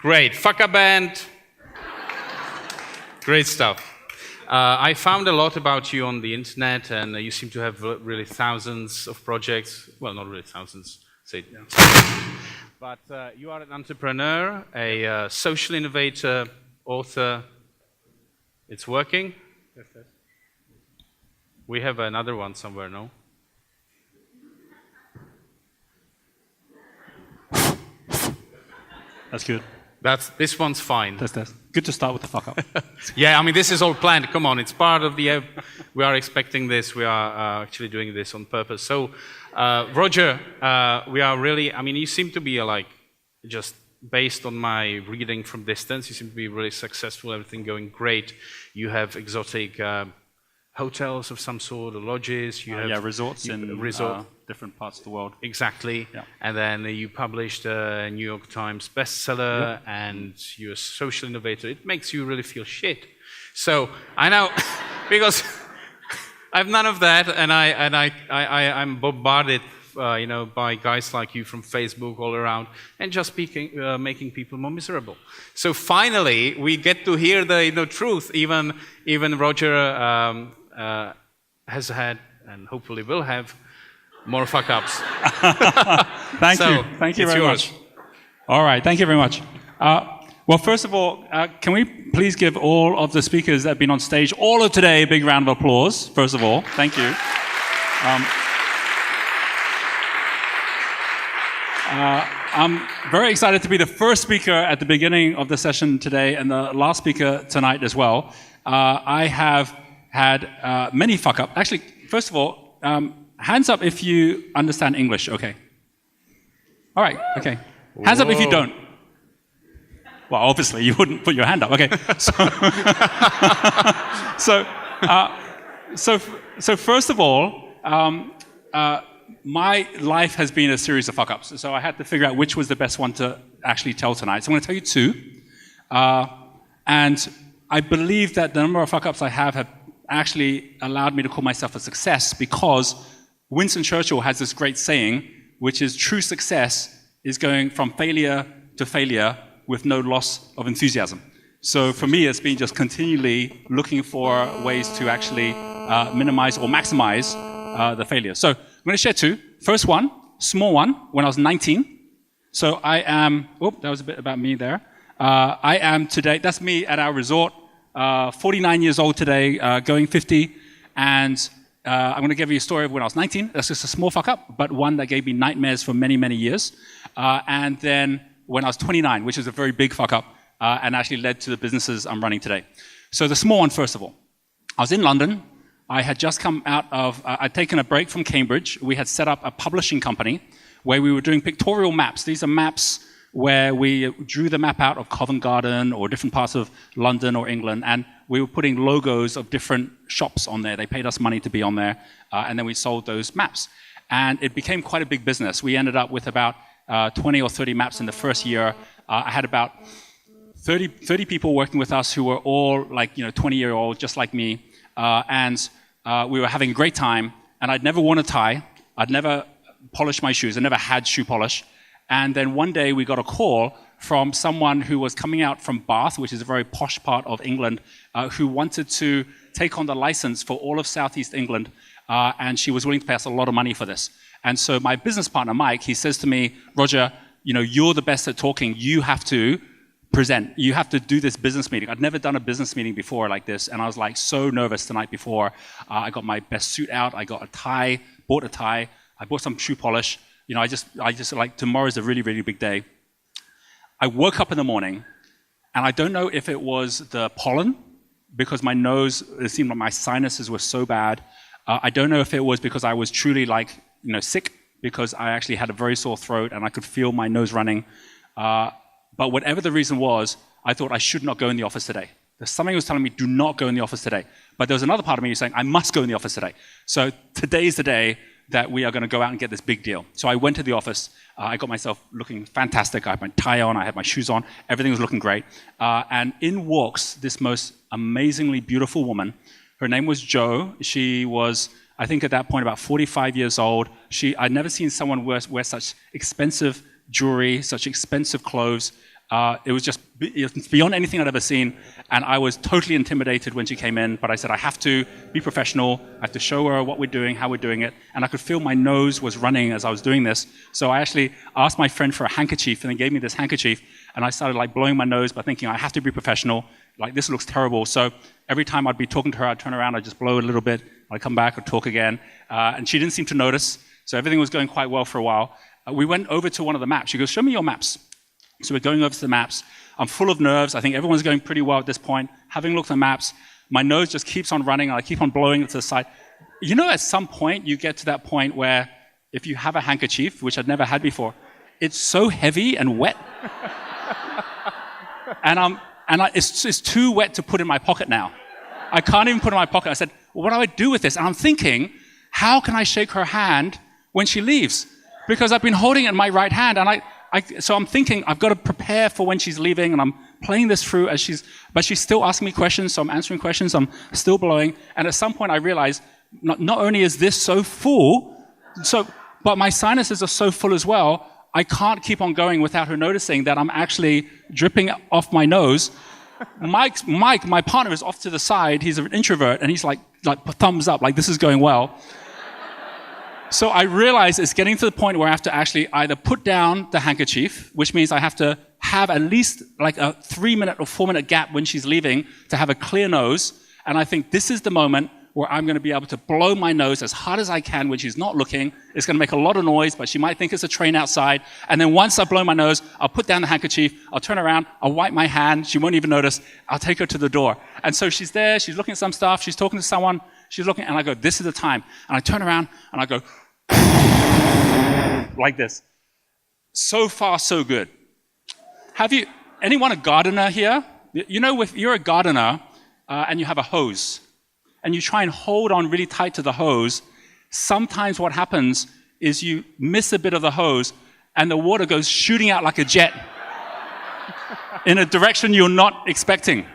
Great. FuckUp band. Great stuff. I found a lot about you on the internet, and you seem to have really thousands of projects. Well, not really thousands, say. But you are an entrepreneur, a social innovator, author. It's working? Yes. We have another one somewhere, no? That's good. This one's fine. That's good to start with the fuck up. Yeah, I mean, this is all planned. Come on, it's part of the... we are expecting this. We are actually doing this on purpose. So, Roger, we are really... I mean, you seem to be just based on my reading from distance, you seem to be really successful, everything going great. You have exotic hotels of some sort, or lodges. You have resorts in different parts of the world. Exactly. Yeah. And then you published a New York Times bestseller, and you're a social innovator. It makes you really feel shit. So I know, because I have none of that, and I'm bombarded, by guys like you from Facebook all around, and just making people more miserable. So finally, we get to hear the truth. Even Roger has had, and hopefully will have, more fuck-ups. Thank you very much. All right, thank you very much. Well, first of all, can we please give all of the speakers that have been on stage all of today a big round of applause, first of all. Thank you. I'm very excited to be the first speaker at the beginning of the session today and the last speaker tonight as well. I have had many fuck-ups. Actually, first of all, hands up if you understand English, okay? All right, okay. Hands up if you don't. Well, obviously, you wouldn't put your hand up, okay. So first of all, my life has been a series of fuck-ups, so I had to figure out which was the best one to actually tell tonight. So I'm going to tell you two. And I believe that the number of fuck-ups I have actually allowed me to call myself a success, because Winston Churchill has this great saying, which is true success is going from failure to failure with no loss of enthusiasm. So for me, it's been just continually looking for ways to actually minimize or maximize the failure. So I'm going to share two. First one, small one, when I was 19. So I am, that was a bit about me there. I am today, that's me at our resort, 49 years old today, going 50. And I'm going to give you a story of when I was 19. That's just a small fuck up, but one that gave me nightmares for many, many years. And then when I was 29, which is a very big fuck up, and actually led to the businesses I'm running today. So the small one, first of all. I was in London. I had just come out of, I'd taken a break from Cambridge. We had set up a publishing company where we were doing pictorial maps. These are maps where we drew the map out of Covent Garden or different parts of London or England, and we were putting logos of different shops on there. They paid us money to be on there, and then we sold those maps. And it became quite a big business. We ended up with about 20 or 30 maps in the first year. I had about 30 people working with us who were all 20-year-old, just like me. And we were having a great time, and I'd never worn a tie. I'd never polished my shoes. I never had shoe polish. And then one day we got a call from someone who was coming out from Bath, which is a very posh part of England, who wanted to take on the license for all of Southeast England, and she was willing to pay us a lot of money for this. And so my business partner, Mike, he says to me, Roger, you're the best at talking. You have to present. You have to do this business meeting. I'd never done a business meeting before like this, and I was so nervous the night before. I got my best suit out. I got a tie, bought a tie. I bought some shoe polish. I just tomorrow's a really, really big day. I woke up in the morning, and I don't know if it was the pollen, because my nose, it seemed like my sinuses were so bad. I don't know if it was because I was truly sick, because I actually had a very sore throat and I could feel my nose running. But whatever the reason was, I thought I should not go in the office today. There's something that was telling me, do not go in the office today. But there was another part of me saying, I must go in the office today. So today's the day that we are going to go out and get this big deal. So I went to the office. I got myself looking fantastic. I had my tie on. I had my shoes on. Everything was looking great. And in walks this most amazingly beautiful woman. Her name was Jo. She was, I think at that point, about 45 years old. I'd never seen someone wear such expensive jewelry, such expensive clothes. It was beyond anything I'd ever seen, and I was totally intimidated when she came in, but I said, I have to be professional, I have to show her what we're doing, how we're doing it, and I could feel my nose was running as I was doing this, so I actually asked my friend for a handkerchief, and he gave me this handkerchief, and I started like blowing my nose by thinking, I have to be professional, like this looks terrible, so every time I'd be talking to her, I'd turn around, I'd just blow a little bit, I'd come back, I'd talk again, and she didn't seem to notice, so everything was going quite well for a while. We went over to one of the maps. She goes, show me your maps. So we're going over to the maps. I'm full of nerves. I think everyone's going pretty well at this point. Having looked at the maps, my nose just keeps on running, and I keep on blowing it to the side. You know, at some point, you get to that point where if you have a handkerchief, which I'd never had before, it's so heavy and wet. It's too wet to put in my pocket now. I can't even put it in my pocket. I said, well, what do I do with this? And I'm thinking, how can I shake her hand when she leaves? Because I've been holding it in my right hand, and so I'm thinking I've got to prepare for when she's leaving, and I'm playing this through but she's still asking me questions, so I'm answering questions, I'm still blowing, and at some point I realize not only is this so full, but my sinuses are so full as well, I can't keep on going without her noticing that I'm actually dripping off my nose. Mike, my partner, is off to the side, he's an introvert, and he's like thumbs up, like this is going well. So I realize it's getting to the point where I have to actually either put down the handkerchief, which means I have to have at least like a 3-minute or 4-minute gap when she's leaving to have a clear nose. And I think this is the moment where I'm going to be able to blow my nose as hard as I can when she's not looking. It's going to make a lot of noise, but she might think it's a train outside. And then once I blow my nose, I'll put down the handkerchief, I'll turn around, I'll wipe my hand, she won't even notice, I'll take her to the door. And so she's there, she's looking at some stuff, she's talking to someone, she's looking, and I go, this is the time. And I turn around, and I go, like this. So far, so good. Anyone a gardener here? You know, if you're a gardener and you have a hose, and you try and hold on really tight to the hose, sometimes what happens is you miss a bit of the hose, and the water goes shooting out like a jet in a direction you're not expecting.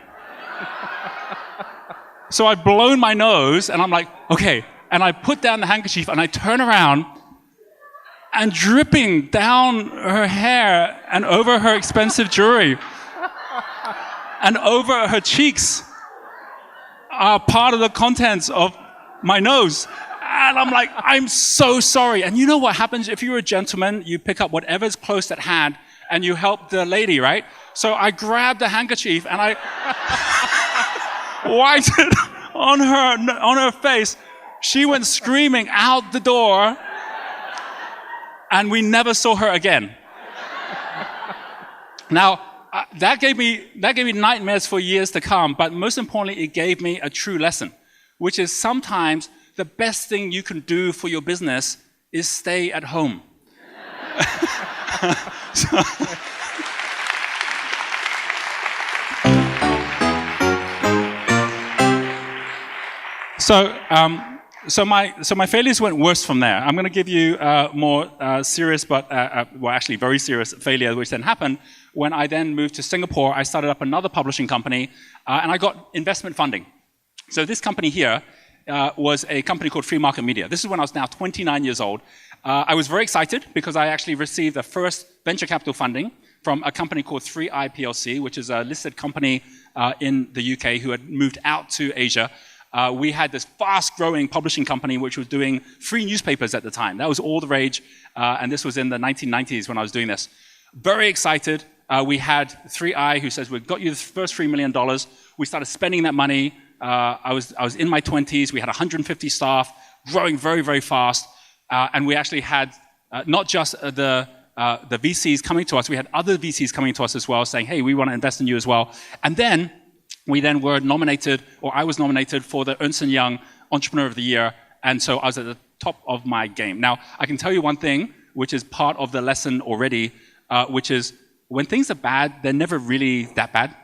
So I've blown my nose, and I'm like, okay, and I put down the handkerchief, and I turn around, and dripping down her hair and over her expensive jewelry and over her cheeks are part of the contents of my nose. And I'm like, I'm so sorry. And you know what happens if you're a gentleman? You pick up whatever's close at hand and you help the lady, right? So I grabbed the handkerchief and I wiped it on her face. She went screaming out the door, and we never saw her again. Now, that gave me nightmares for years to come, but most importantly, it gave me a true lesson, which is sometimes the best thing you can do for your business is stay at home. So my failures went worse from there. I'm going to give you more serious, but actually very serious failure, which then happened when I then moved to Singapore. I started up another publishing company, and I got investment funding. So this company here was a company called Free Market Media. This is when I was now 29 years old. I was very excited because I actually received the first venture capital funding from a company called 3i PLC, which is a listed company in the UK who had moved out to Asia. We had this fast-growing publishing company which was doing free newspapers at the time. That was all the rage, and this was in the 1990s when I was doing this. Very excited. We had 3i who says, we've got you the first $3 million. We started spending that money. I was in my 20s. We had 150 staff, growing very, very fast. And we actually had not just the VCs coming to us, we had other VCs coming to us as well saying, hey, we want to invest in you as well. And then we then were nominated, or I was nominated for the Ernst & Young Entrepreneur of the Year, and so I was at the top of my game. Now, I can tell you one thing, which is part of the lesson already, which is when things are bad, they're never really that bad.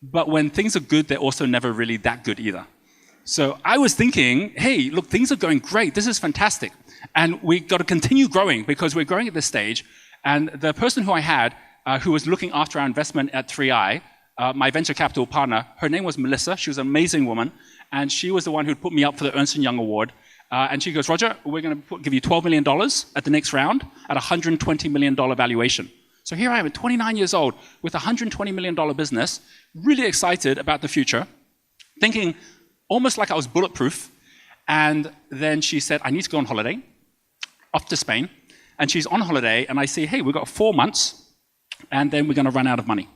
But when things are good, they're also never really that good either. So I was thinking, hey, look, things are going great. This is fantastic. And we got to continue growing because we're growing at this stage. And the person who I had, who was looking after our investment at 3i, my venture capital partner, her name was Melissa. She was an amazing woman. And she was the one who put me up for the Ernst & Young Award. And she goes, Roger, we're going to give you $12 million at the next round at a $120 million valuation. So here I am at 29 years old with a $120 million business, really excited about the future, thinking almost like I was bulletproof. And then she said, I need to go on holiday, off to Spain. And she's on holiday, and I say, hey, we've got 4 months, and then we're going to run out of money.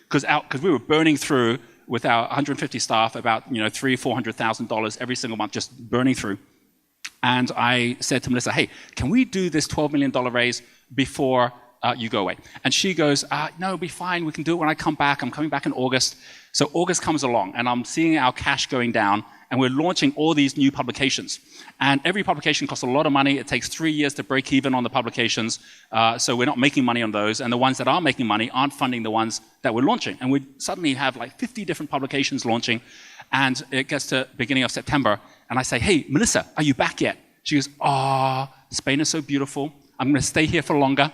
Because we were burning through with our 150 staff about $300,000-$400,000 every single month, just burning through. And I said to Melissa, hey, can we do this $12 million raise before you go away? And she goes, no, it'll be fine. We can do it when I come back. I'm coming back in August. So August comes along, and I'm seeing our cash going down, and we're launching all these new publications. And every publication costs a lot of money. It takes 3 years to break even on the publications. So we're not making money on those. And the ones that are making money aren't funding the ones that we're launching. And we suddenly have like 50 different publications launching. And it gets to beginning of September. And I say, hey, Melissa, are you back yet? She goes, Spain is so beautiful. I'm going to stay here for longer.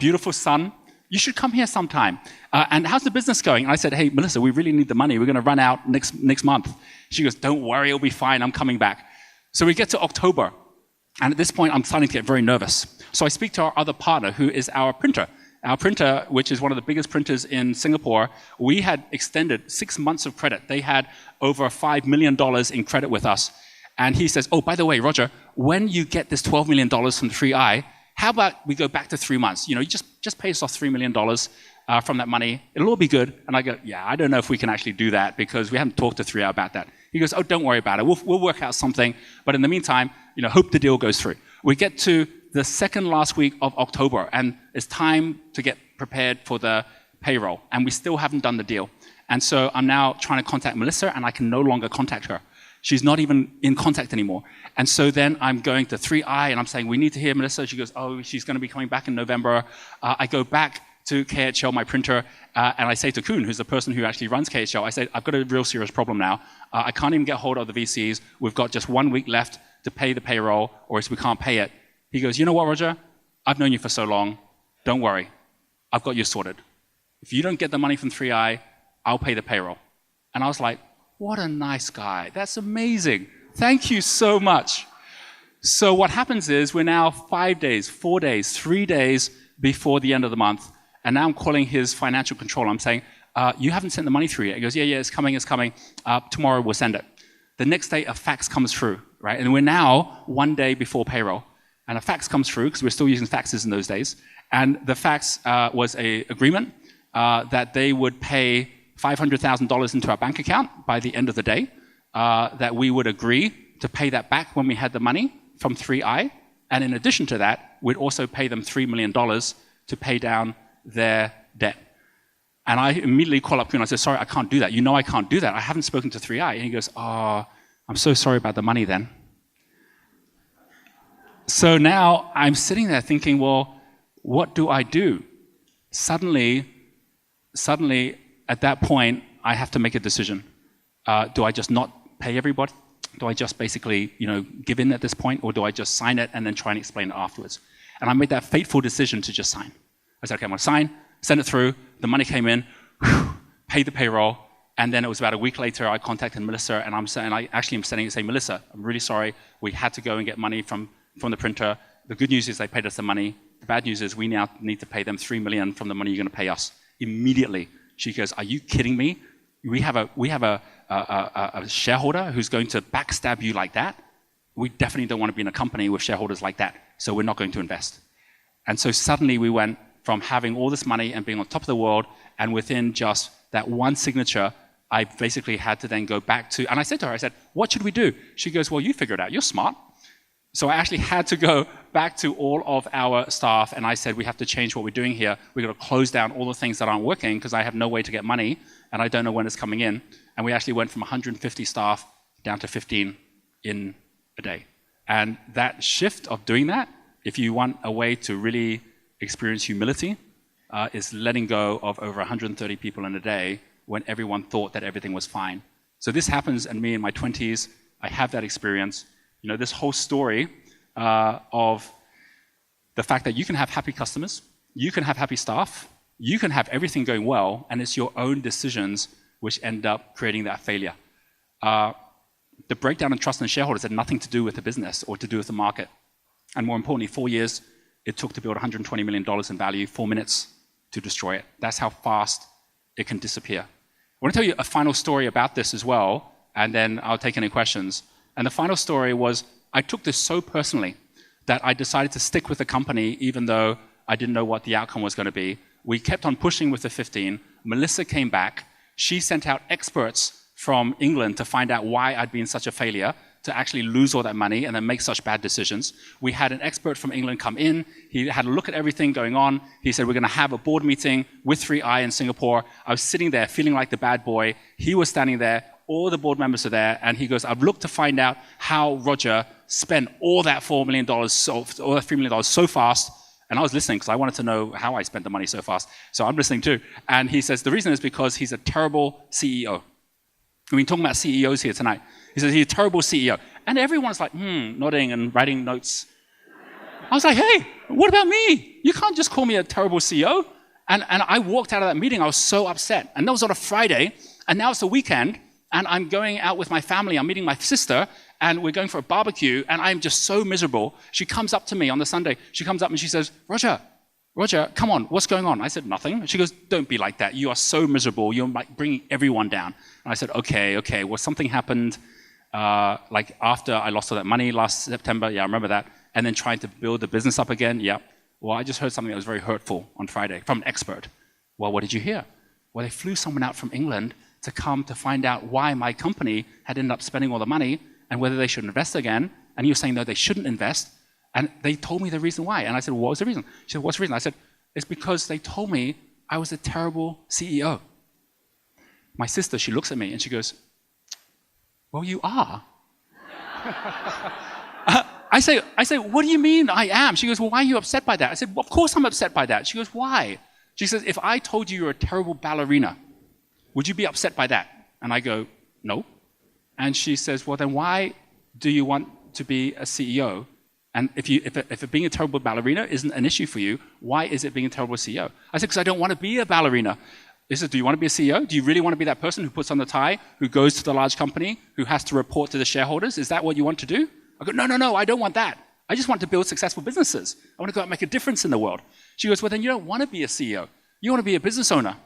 Beautiful sun. You should come here sometime. And how's the business going? And I said, hey, Melissa, we really need the money. We're going to run out next month. She goes, don't worry, it'll be fine. I'm coming back. So we get to October. And at this point, I'm starting to get very nervous. So I speak to our other partner, who is our printer. Our printer, which is one of the biggest printers in Singapore, we had extended 6 months of credit. They had over $5 million in credit with us. And he says, oh, by the way, Roger, when you get this $12 million from 3i, how about we go back to 3 months? You just pay us off $3 million from that money. It'll all be good. And I go, yeah, I don't know if we can actually do that because we haven't talked to 3i about that. He goes, oh, don't worry about it. We'll work out something. But in the meantime, hope the deal goes through. We get to the second last week of October, and it's time to get prepared for the payroll. And we still haven't done the deal. And so I'm now trying to contact Melissa, and I can no longer contact her. She's not even in contact anymore. And so then I'm going to 3i, and I'm saying, we need to hear Melissa. She goes, oh, she's going to be coming back in November. I go back to KHL, my printer, and I say to Kuhn, who's the person who actually runs KHL, I say, I've got a real serious problem now. I can't even get hold of the VCs. We've got just 1 week left to pay the payroll, or else we can't pay it. He goes, you know what, Roger? I've known you for so long. Don't worry. I've got you sorted. If you don't get the money from 3i, I'll pay the payroll. And I was like, what a nice guy. That's amazing. Thank you so much. So what happens is we're now 5 days, 4 days, 3 days before the end of the month. And now I'm calling his financial controller. I'm saying, you haven't sent the money through yet. He goes, yeah, it's coming. Tomorrow we'll send it. The next day, a fax comes through, right? And we're now 1 day before payroll. And a fax comes through, because we're still using faxes in those days. And the fax was an agreement that they would pay $500,000 into our bank account by the end of the day, that we would agree to pay that back when we had the money from 3i. And in addition to that, we'd also pay them $3 million to pay down their debt. And I immediately call up Kuhn. I said, sorry, I can't do that. I can't do that. I haven't spoken to 3i. And he goes, oh, I'm so sorry about the money then. So now I'm sitting there thinking, well, what do I do? Suddenly, at that point, I have to make a decision. Do I just not pay everybody? Do I just basically, give in at this point? Or do I just sign it and then try and explain it afterwards? And I made that fateful decision to just sign. I said, okay, I'm going to sign, send it through. The money came in, paid the payroll. And then it was about a week later, I contacted Melissa, and I actually am saying, Melissa, I'm really sorry. We had to go and get money from the printer. The good news is they paid us the money. The bad news is we now need to pay them $3 million from the money you're going to pay us immediately. She goes, are you kidding me? We have a shareholder who's going to backstab you like that. We definitely don't want to be in a company with shareholders like that. So we're not going to invest. And so suddenly we went from having all this money and being on top of the world, and within just that one signature, I basically had to then go back to, and I said to her, what should we do? She goes, well, you figure it out. You're smart. So I actually had to go back to all of our staff, and I said, we have to change what we're doing here. We've got to close down all the things that aren't working because I have no way to get money, and I don't know when it's coming in. And we actually went from 150 staff down to 15 in a day. And that shift of doing that, if you want a way to really experience humility, is letting go of over 130 people in a day when everyone thought that everything was fine. So this happens in me in my 20s. I have that experience. This whole story of the fact that you can have happy customers, you can have happy staff, you can have everything going well, and it's your own decisions which end up creating that failure. The breakdown in trust in shareholders had nothing to do with the business or to do with the market. And more importantly, 4 years it took to build $120 million in value, 4 minutes to destroy it. That's how fast it can disappear. I want to tell you a final story about this as well, and then I'll take any questions. And the final story was, I took this so personally that I decided to stick with the company even though I didn't know what the outcome was going to be. We kept on pushing with the 15. Melissa came back. She sent out experts from England to find out why I'd been such a failure, to actually lose all that money and then make such bad decisions. We had an expert from England come in. He had a look at everything going on. He said, we're going to have a board meeting with 3i in Singapore. I was sitting there feeling like the bad boy. He was standing there. All the board members are there. And he goes, I've looked to find out how Roger spent all that $4 million, all that $3 million so fast. And I was listening because I wanted to know how I spent the money so fast. So I'm listening too. And he says, the reason is because he's a terrible CEO. We've been talking about CEOs here tonight. He says, he's a terrible CEO. And everyone's like, nodding and writing notes. I was like, hey, what about me? You can't just call me a terrible CEO. And I walked out of that meeting. I was so upset. And that was on a Friday. And now it's the weekend. And I'm going out with my family. I'm meeting my sister. And we're going for a barbecue. And I'm just so miserable. She comes up to me on the Sunday. She comes up and she says, Roger, come on, what's going on? I said, nothing. She goes, don't be like that. You are so miserable. You're like bringing everyone down. And I said, okay. Well, something happened like after I lost all that money last September. Yeah, I remember that. And then trying to build the business up again. Yeah. Well, I just heard something that was very hurtful on Friday from an expert. Well, what did you hear? Well, they flew someone out from England to come to find out why my company had ended up spending all the money and whether they should invest again. And you're saying, no, they shouldn't invest. And they told me the reason why. And I said, well, what was the reason? She said, what's the reason? I said, it's because they told me I was a terrible CEO. My sister, she looks at me and she goes, well, you are. I say, what do you mean I am? She goes, well, why are you upset by that? I said, well, of course I'm upset by that. She goes, why? She says, if I told you you're a terrible ballerina, would you be upset by that? And I go, no. And she says, well, then why do you want to be a CEO? And if being a terrible ballerina isn't an issue for you, why is it being a terrible CEO? I said, because I don't want to be a ballerina. He said, do you want to be a CEO? Do you really want to be that person who puts on the tie, who goes to the large company, who has to report to the shareholders? Is that what you want to do? I go, no, I don't want that. I just want to build successful businesses. I want to go out and make a difference in the world. She goes, well, then you don't want to be a CEO. You want to be a business owner.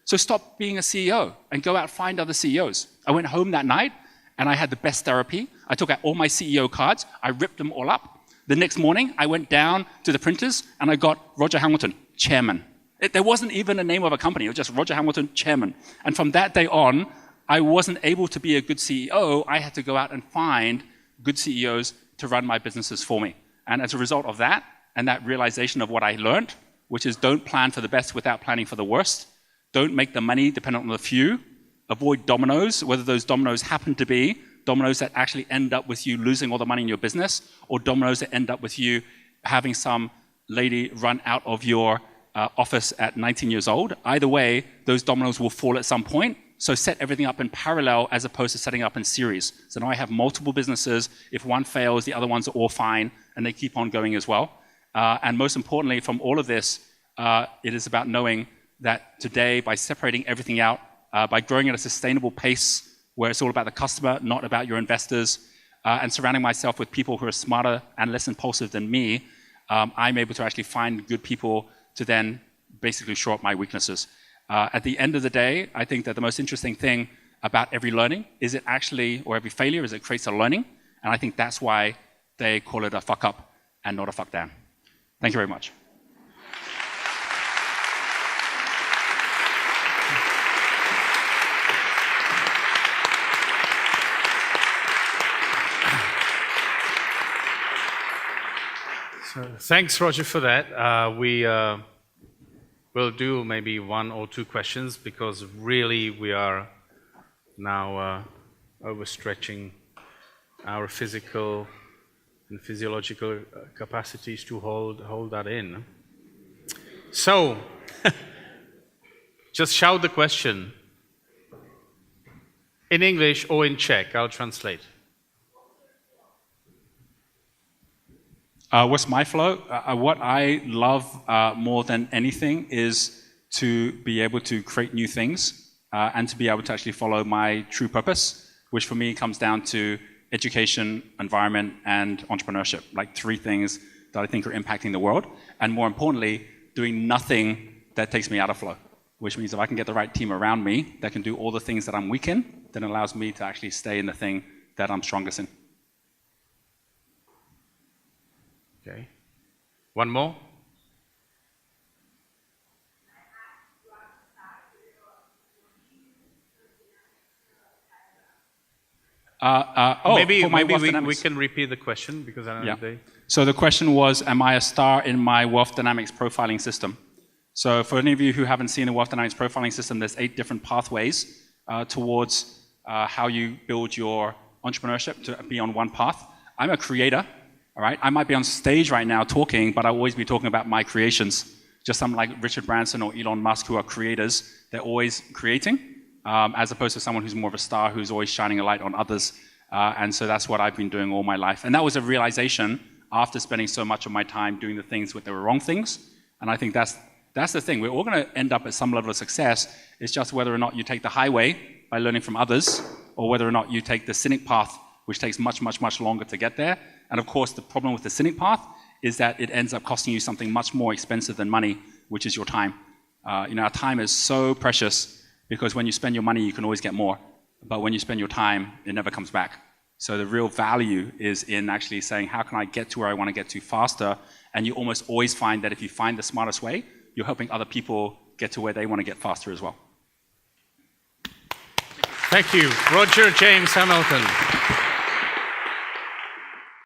So stop being a CEO and go out and find other CEOs. I went home that night and I had the best therapy. I took out all my CEO cards. I ripped them all up. The next morning, I went down to the printers and I got Roger Hamilton, chairman. There wasn't even a name of a company. It was just Roger Hamilton, chairman. And from that day on, I wasn't able to be a good CEO. I had to go out and find good CEOs to run my businesses for me. And as a result of that, and that realization of what I learned, which is don't plan for the best without planning for the worst. Don't make the money dependent on the few. Avoid dominoes, whether those dominoes happen to be dominoes that actually end up with you losing all the money in your business, or dominoes that end up with you having some lady run out of your office at 19 years old. Either way, those dominoes will fall at some point. So set everything up in parallel as opposed to setting up in series. So now I have multiple businesses. If one fails, the other ones are all fine, and they keep on going as well. And most importantly, from all of this, it is about knowing that today, by separating everything out, by growing at a sustainable pace, where it's all about the customer, not about your investors, and surrounding myself with people who are smarter and less impulsive than me, I'm able to actually find good people to then basically shore up my weaknesses. At the end of the day, I think that the most interesting thing about every learning is it actually, or every failure, is it creates a learning. And I think that's why they call it a fuck up and not a fuck down. Thank you very much. So, thanks, Roger, for that. We will do maybe 1 or 2 questions because really we are now overstretching our physical and physiological capacities to hold that in. So, just shout the question in English or in Czech. I'll translate. What's my flow? What I love more than anything is to be able to create new things and to be able to actually follow my true purpose, which for me comes down to education, environment, and entrepreneurship. Like 3 things that I think are impacting the world, and more importantly, doing nothing that takes me out of flow, which means if I can get the right team around me that can do all the things that I'm weak in, then it allows me to actually stay in the thing that I'm strongest in. Okay. One more? Maybe we can repeat the question because I don't know if So the question was, am I a star in my wealth dynamics profiling system? So for any of you who haven't seen the wealth dynamics profiling system, there's 8 different pathways towards how you build your entrepreneurship to be on one path. I'm a creator, all right? I might be on stage right now talking, but I'll always be talking about my creations. Just someone like Richard Branson or Elon Musk who are creators. They're always creating, as opposed to someone who's more of a star who's always shining a light on others. And so that's what I've been doing all my life. And that was a realization after spending so much of my time doing the things that were wrong things. And I think that's the thing. We're all going to end up at some level of success. It's just whether or not you take the highway by learning from others, or whether or not you take the cynic path, which takes much, much, much longer to get there. And of course, the problem with the cynic path is that it ends up costing you something much more expensive than money, which is your time. Our time is so precious because when you spend your money, you can always get more. But when you spend your time, it never comes back. So the real value is in actually saying, how can I get to where I want to get to faster? And you almost always find that if you find the smartest way, you're helping other people get to where they want to get faster as well. Thank you, Roger James Hamilton.